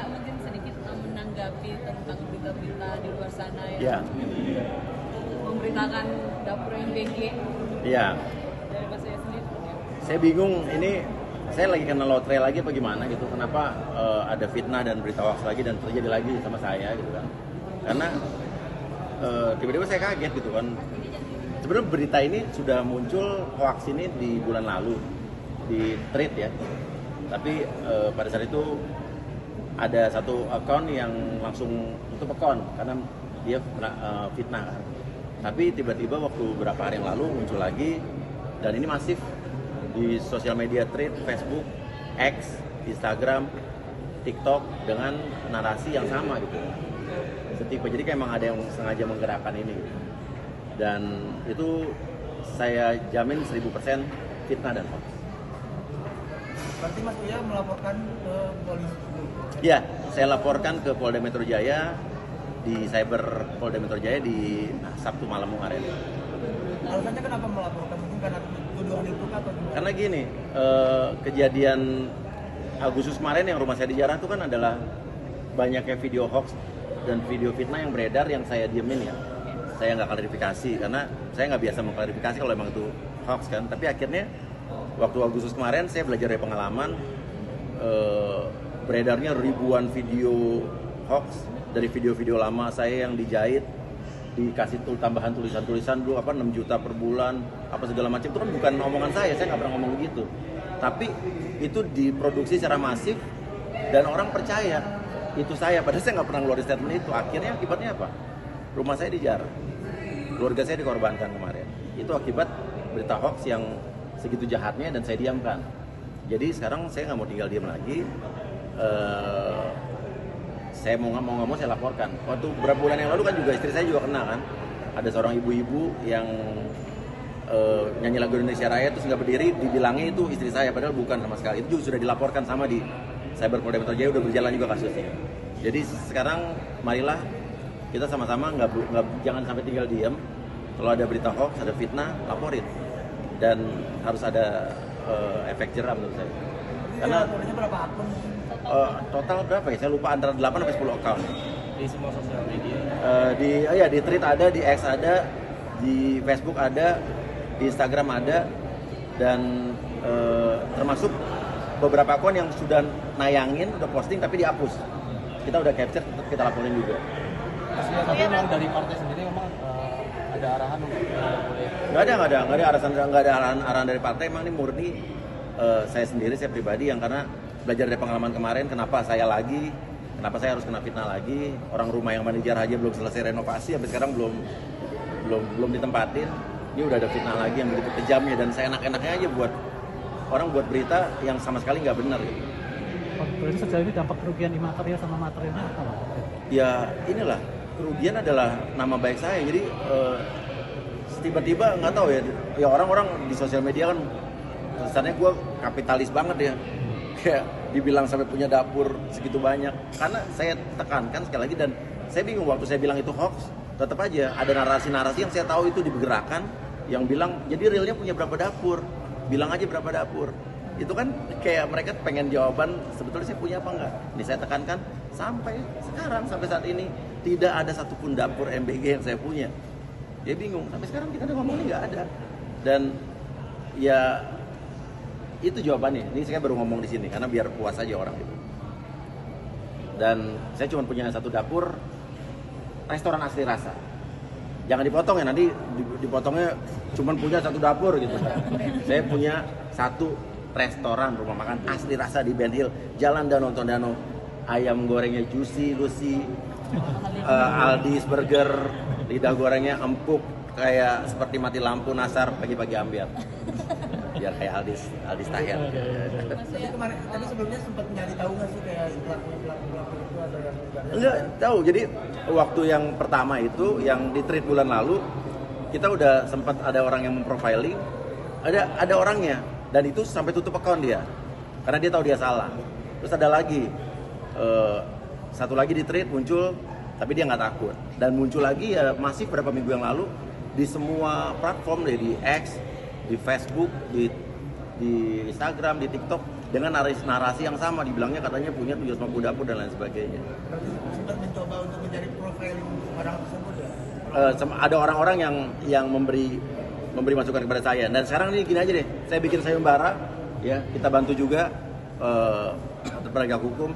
mungkin sedikit menanggapi tentang berita-berita di luar sana Ya. memberitakan dapur MBG. Iya. Dari Mas saya sendiri. Saya bingung, ini saya lagi kena lotre lagi apa gimana gitu. Kenapa ada fitnah dan berita hoax lagi dan terjadi lagi sama saya gitu kan. Karena tiba-tiba saya kaget gitu kan. Sebenarnya berita ini sudah muncul hoax ini di bulan lalu di thread ya. Tapi pada saat itu ada satu akun yang langsung tutup akun karena dia fitnah kan. Tapi tiba-tiba waktu beberapa hari yang lalu muncul lagi dan ini masif di sosial media thread, Facebook, X, Instagram, TikTok dengan narasi yang sama gitu. Setipe, jadi kayak emang ada yang sengaja menggerakkan ini gitu. Dan itu saya jamin 1000% fitnah dan hoax. Berarti Mas Uya melaporkan ke polisi? Ya, saya laporkan ke Polda Metro Jaya di Cyber Polda Metro Jaya di Sabtu malam kemarin. Alasannya kenapa melaporkan? Mungkin karena tuduhan itu atau gimana? Karena gini, kejadian Agustus kemarin yang rumah saya dijarah itu kan adalah banyaknya video hoax dan video fitnah yang beredar yang saya diemin ya. Saya nggak klarifikasi karena saya nggak biasa mengklarifikasi kalau emang itu hoax kan. Tapi akhirnya waktu Agustus kemarin saya belajar dari pengalaman, beredarnya ribuan video hoax dari video-video lama saya yang dijahit, dikasih tambahan tulisan-tulisan dulu 6 juta per bulan apa segala macam. Itu kan bukan omongan saya nggak pernah ngomong begitu. Tapi itu diproduksi secara masif dan orang percaya itu saya, padahal saya nggak pernah ngeluarin statement itu. Akhirnya akibatnya apa? Rumah saya dijarah, keluarga saya dikorbankan kemarin. Itu akibat berita hoax yang segitu jahatnya dan saya diamkan. Jadi sekarang saya nggak mau tinggal diam lagi. Saya mau nggak mau saya laporkan. Waktu beberapa bulan yang lalu kan juga istri saya juga kena kan. Ada seorang ibu-ibu yang nyanyi lagu Indonesia Raya terus nggak berdiri, dibilangnya itu istri saya, padahal bukan sama sekali. Itu juga sudah dilaporkan sama di Cyber Polda Metro Jaya, udah berjalan juga kasusnya. Jadi sekarang marilah kita sama-sama jangan sampai tinggal diam. Kalau ada berita hoax, ada fitnah, laporin. Dan harus ada efek jerah menurut saya. Karena berapa akun? total berapa ya? Saya lupa, antara 8 sampai 10 account. Di semua sosial media. Di Thread ada, di X ada, di Facebook ada, di Instagram ada, dan termasuk beberapa akun yang sudah nayangin, udah posting tapi dihapus. Kita udah capture, tetap kita laporin juga. Tapi memang dari partai sendiri memang ada arahan untuk boleh. Nggak ada arahan dari partai. Emang ini murni saya sendiri, saya pribadi yang karena belajar dari pengalaman kemarin, kenapa saya harus kena fitnah lagi. Orang rumah yang manajer aja belum selesai renovasi, sampai sekarang belum ditempatin. Ini udah ada fitnah lagi yang begitu kejamnya, dan saya enak-enaknya aja buat orang buat berita yang sama sekali nggak benar gitu. Berarti sejauh ini dampak kerugian imaterial sama materialnya apa Pak? Ya inilah, kerugian adalah nama baik saya. Jadi tiba-tiba nggak tahu ya orang-orang di sosial media kan kesannya gue kapitalis banget ya. Kayak dibilang sampai punya dapur segitu banyak. Karena saya tekankan sekali lagi, dan saya bingung waktu saya bilang itu hoax, tetap aja ada narasi-narasi yang saya tahu itu digerakkan yang bilang jadi realnya punya berapa dapur, bilang aja berapa dapur. Itu kan kayak mereka pengen jawaban sebetulnya saya punya apa enggak. Ini saya tekankan sampai sekarang, sampai saat ini tidak ada satupun dapur MBG yang saya punya. Dia bingung, sampai sekarang kita udah ngomongin nggak ada. Dan ya itu jawabannya. Ini saya baru ngomong di sini karena biar puas aja orang gitu. Dan saya cuma punya satu dapur, restoran asli rasa. Jangan dipotong ya, nanti dipotongnya cuma punya satu dapur gitu. Saya punya satu restoran rumah makan asli rasa di Ben Hill, Jalan Danau Tondano. Ayam gorengnya juicy, Lucy, Aldi's Burger, lidah gorengnya empuk kayak seperti mati lampu nasar pagi-pagi ambiar. Biar kayak Aldi's Tahir. Tapi kemarin, tapi sebelumnya sempat nyari tahu nggak sih kayak pelaku itu ada yang Enggak tahu. Jadi waktu yang pertama itu yang di thread bulan lalu, kita udah sempat ada orang yang memprofiling, ada orangnya, dan itu sampai tutup account dia karena dia tahu dia salah. Terus ada lagi satu lagi di thread muncul, tapi dia nggak takut, dan muncul lagi ya masih beberapa minggu yang lalu di semua platform, di X, di Facebook, di Instagram, di TikTok, dengan narasi yang sama, dibilangnya katanya punya 750 dapur dan lain sebagainya. Berarti sempat mencoba untuk mencari profiling orang tersebut ya? Ada orang-orang yang memberi masukan kepada saya, dan sekarang ini gini aja deh, saya bikin sayembara ya, kita bantu juga penegak hukum.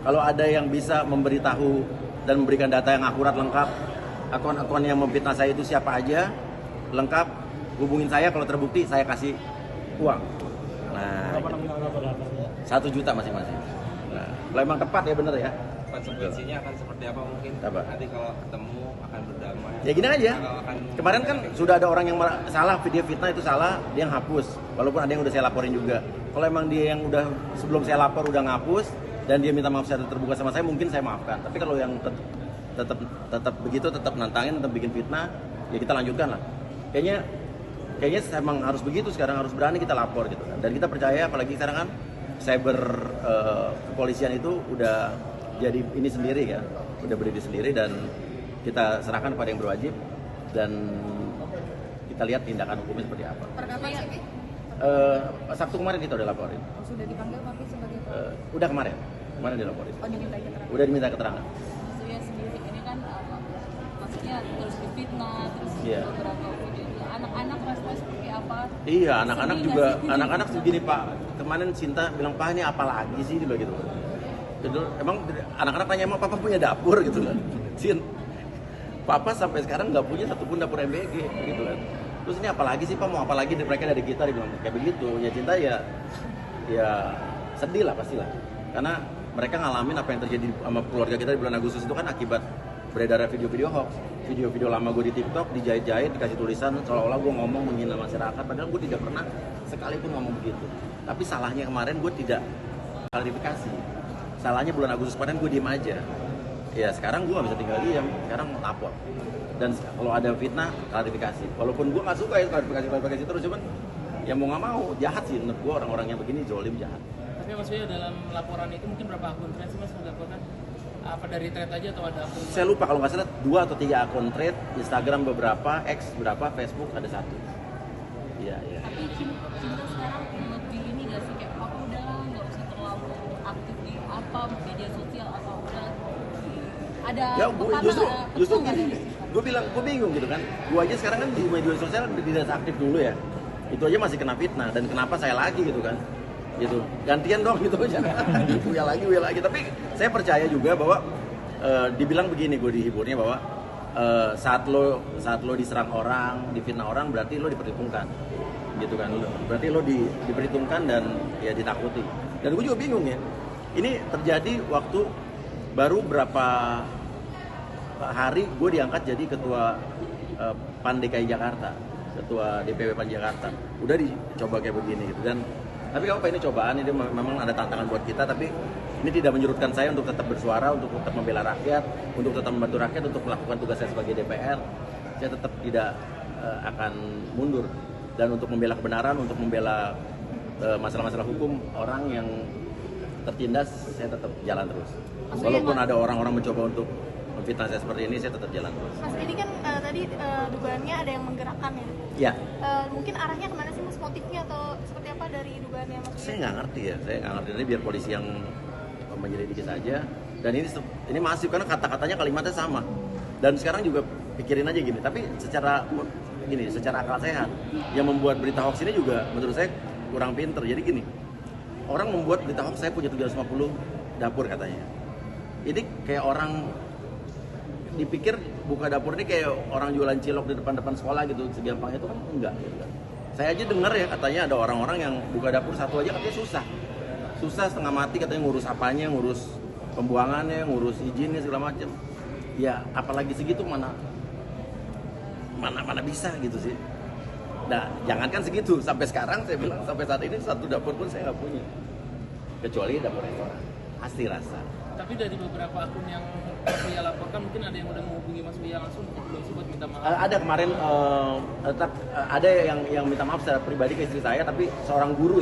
Kalau ada yang bisa memberitahu dan memberikan data yang akurat lengkap, akun-akun yang memfitnah saya itu siapa aja lengkap, hubungin saya, kalau terbukti saya kasih uang. Nah, Berapa nominal lapornya? 1 juta masing-masing. Nah, kalau emang tepat ya bener ya. Konsekuensinya akan seperti apa mungkin? Apa? Nanti kalau ketemu akan berdamai. Ya gini aja. Atau akan Kemarin kan sudah ada orang yang salah, video fitnah itu salah, dia yang hapus. Walaupun ada yang udah saya laporin juga. Kalau emang dia yang udah sebelum saya lapor udah ngapus dan dia minta maaf secara terbuka sama saya, mungkin saya maafkan. Tapi kalau yang tetap begitu, tetap nantangin, tetap bikin fitnah, ya kita lanjutkan lah. Kayaknya emang harus begitu sekarang, harus berani kita lapor gitu kan. Dan kita percaya, apalagi sekarang kan cyber kepolisian itu udah jadi ini sendiri ya, udah berdiri sendiri, dan kita serahkan kepada yang berwajib dan kita lihat tindakan hukumnya seperti apa. Per kapan sih, Pi? Sabtu kemarin kita udah laporin. Oh, sudah dipanggil Papi sebagai Udah kemarin dilaporin. oh, diminta keterangan. Udah diminta keterangan. Maksudnya sendiri ini kan maksudnya terus difitnah, terus Iya. beberapa video itu anak-anak respon seperti apa? Iya, anak-anak Sedih juga, nggak sih? anak-anak segini Pak. Kemarin Sinta bilang, Pak ini apa lagi sih, dia bilang gitu. Jadi, emang anak-anak tanya, emang Papa punya dapur gitu kan? Sin, Papa sampai sekarang nggak punya satupun dapur MBG gitu kan. Terus ini apa lagi sih Pak, mau apa lagi dari mereka, dari kita, dia bilang kayak begitu. Ya Cinta ya sedih lah pastilah. Karena mereka ngalamin apa yang terjadi sama keluarga kita di bulan Agustus itu kan akibat beredarnya video-video hoax. Video-video lama gue di TikTok dijahit-jahit, dikasih tulisan seolah-olah gue ngomong menghina masyarakat, padahal gue tidak pernah sekalipun ngomong begitu. Tapi salahnya kemarin gue tidak klarifikasi. Salahnya bulan Agustus kemarin gue diem aja. Ya sekarang gue gak bisa tinggal diam, sekarang lapor. Dan kalau ada fitnah, klarifikasi. Walaupun gue gak suka ya klarifikasi terus, cuman ya mau gak mau, jahat sih menurut gue orang-orang yang begini, zolim, jahat. Tapi maksudnya dalam laporan itu mungkin berapa akun thread sih Mas melaporkan? Apa dari thread aja atau ada akun? Saya lupa, kalau nggak salah 2 atau 3 akun thread, Instagram beberapa, X berapa, Facebook ada 1. Iya, iya. Tapi cinta sekarang lebih ini nggak sih, kayak aku udah lah nggak usah terlalu aktif di media sosial, atau udah ada Ya, justru pesan nggak gini, dari situ? gue bingung gitu kan. Gue aja sekarang kan di media sosial tidak aktif dulu ya. Itu aja masih kena fitnah, dan kenapa saya lagi gitu kan. Gitu. Gantian dong gitu aja. Gue lagi. Tapi saya percaya juga bahwa dibilang begini, gue dihiburnya bahwa saat lo diserang orang, difitnah orang, berarti lo diperhitungkan. Gitu kan. Berarti lo diperhitungkan dan ya ditakuti. Dan gue juga bingung ya. Ini terjadi waktu baru berapa hari gue diangkat jadi ketua PAN DKI Jakarta, ketua DPW PAN Jakarta. Udah dicoba kayak begini gitu. Dan tapi apa, ini cobaan, ini memang ada tantangan buat kita, tapi ini tidak menyurutkan saya untuk tetap bersuara, untuk tetap membela rakyat, untuk tetap membantu rakyat, untuk melakukan tugas saya sebagai DPR. Saya tetap tidak akan mundur, dan untuk membela kebenaran, untuk membela masalah-masalah hukum orang yang tertindas, saya tetap jalan terus. Walaupun ada orang-orang mencoba untuk memfitnah saya seperti ini, saya tetap jalan terus. Mas, ini kan tadi dugaannya ada yang menggerakkan ya. Ya, Mungkin arahnya kemana sih Mas, motifnya atau seperti apa dari dugaannya Mas? saya nggak ngerti ya, ini biar polisi yang menyelidiki saja. Dan ini masif karena kata-katanya, kalimatnya sama. Dan sekarang juga pikirin aja gini, tapi secara akal sehat, yang membuat berita hoax ini juga menurut saya kurang pinter. Jadi gini, orang membuat berita hoax saya punya 750 dapur katanya. Ini kayak orang dipikir buka dapur ini kayak orang jualan cilok di depan sekolah gitu, segampang itu kan enggak gitu kan. Saya aja dengar ya, katanya ada orang-orang yang buka dapur satu aja katanya susah setengah mati, katanya ngurus apanya, ngurus pembuangannya, ngurus izinnya segala macam. Ya apalagi segitu mana bisa gitu sih. Nah jangankan segitu, sampai sekarang saya bilang sampai saat ini satu dapur pun saya nggak punya, kecuali dapur restoran asli rasa. Tapi dari beberapa akun yang Mas Buya laporkan, mungkin ada yang udah menghubungi Mas Buya langsung, belum sempat minta maaf? Ada kemarin, ada yang minta maaf secara pribadi ke istri saya, tapi seorang guru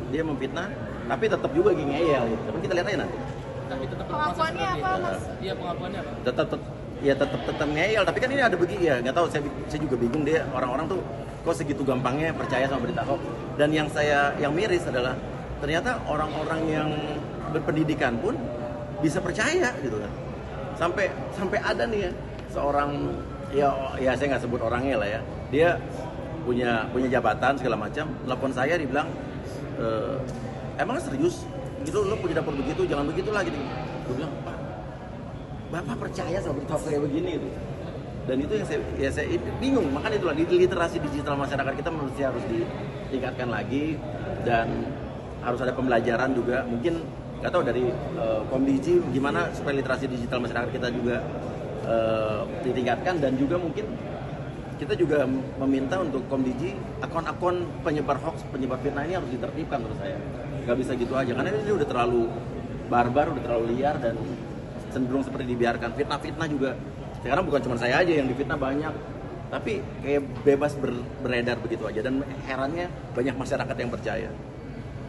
dia memfitnah, tapi tetap juga ngeyel gitu. Tapi kita lihat aja nanti. Tapi tetap Pengakuannya apa Mas? Iya, pengakuannya apa? Tetap ngeyel, tapi kan ini ada begini ya, nggak tahu, saya juga bingung dia, orang-orang tuh kok segitu gampangnya percaya sama berita hoax. Dan yang miris adalah ternyata orang-orang yang berpendidikan pun bisa percaya gitu kan. Sampai ada nih ya seorang ya saya nggak sebut orangnya lah ya, dia punya jabatan segala macam, telepon saya dibilang emang serius gitu lo punya dapur begitu, jangan begitulah gitu. Gue bilang, Pak, Bapak percaya sama berita kayak begini gitu. Dan itu yang saya bingung, makanya itulah literasi digital masyarakat kita menurut saya harus ditingkatkan lagi, dan harus ada pembelajaran juga. Mungkin nggak tahu dari Komdigi gimana supaya literasi digital masyarakat kita juga ditingkatkan, dan juga mungkin kita juga meminta untuk Komdigi akun-akun penyebar hoax, penyebar fitnah ini harus ditertibkan menurut saya. Nggak bisa gitu aja, karena ini udah terlalu barbar, udah terlalu liar, dan cenderung seperti dibiarkan. Fitnah-fitnah juga sekarang bukan cuma saya aja yang difitnah, banyak, tapi kayak bebas beredar begitu aja, dan herannya banyak masyarakat yang percaya.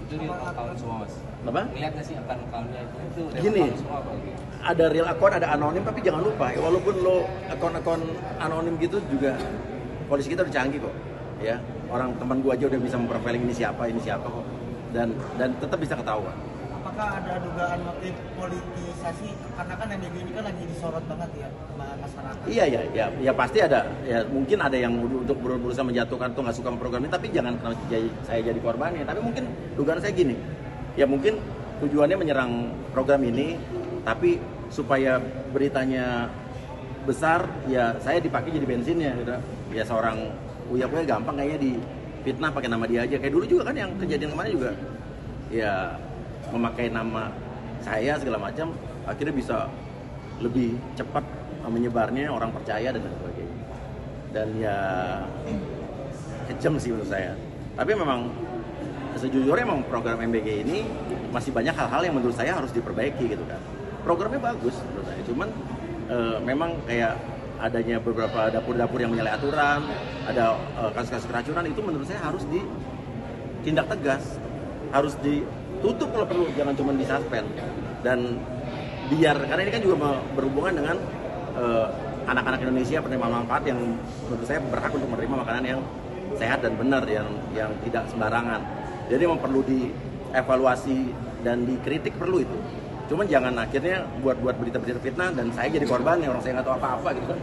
Itu real account semua mas. Apa? Lihat nggak sih account-accountnya itu real Gini, account semua apa gitu? ada real account, ada anonim, tapi jangan lupa ya, walaupun lo akun-akun anonim gitu juga polisi kita udah canggih kok ya. Orang teman gua aja udah bisa memprofiling ini siapa kok, dan tetap bisa ketahuan. Apakah ada dugaan motif politisasi, karena kan MBG ini kan lagi disorot banget ya sama masyarakat? Iya pasti ada ya, mungkin ada yang untuk berusaha menjatuhkan tuh nggak suka sama program ini, tapi jangan saya jadi korbannya. Tapi mungkin dugaan saya gini, ya mungkin tujuannya menyerang program ini, tapi supaya beritanya besar, ya saya dipakai jadi bensinnya gitu. Ya seorang Uya gampang kayaknya difitnah pakai nama dia aja. Kayak dulu juga kan yang kejadian kemarin juga, ya memakai nama saya segala macam, akhirnya bisa lebih cepat menyebarnya, orang percaya dan sebagainya. Dan ya kejam sih menurut saya. Tapi memang sejujurnya memang program MBG ini masih banyak hal-hal yang menurut saya harus diperbaiki gitu kan. Programnya bagus menurut saya, cuman memang kayak adanya beberapa dapur-dapur yang menyalahi aturan, ada kasus-kasus keracunan, itu menurut saya harus ditindak tegas, harus ditutup kalau perlu, jangan cuma disuspend. Dan biar, karena ini kan juga berhubungan dengan anak-anak Indonesia penerima manfaat yang menurut saya berhak untuk menerima makanan yang sehat dan benar, yang tidak sembarangan. Jadi memang perlu dievaluasi dan dikritik, perlu itu. Cuman jangan akhirnya buat berita-berita fitnah dan saya jadi korban, orang saya nggak tahu apa-apa gitu kan.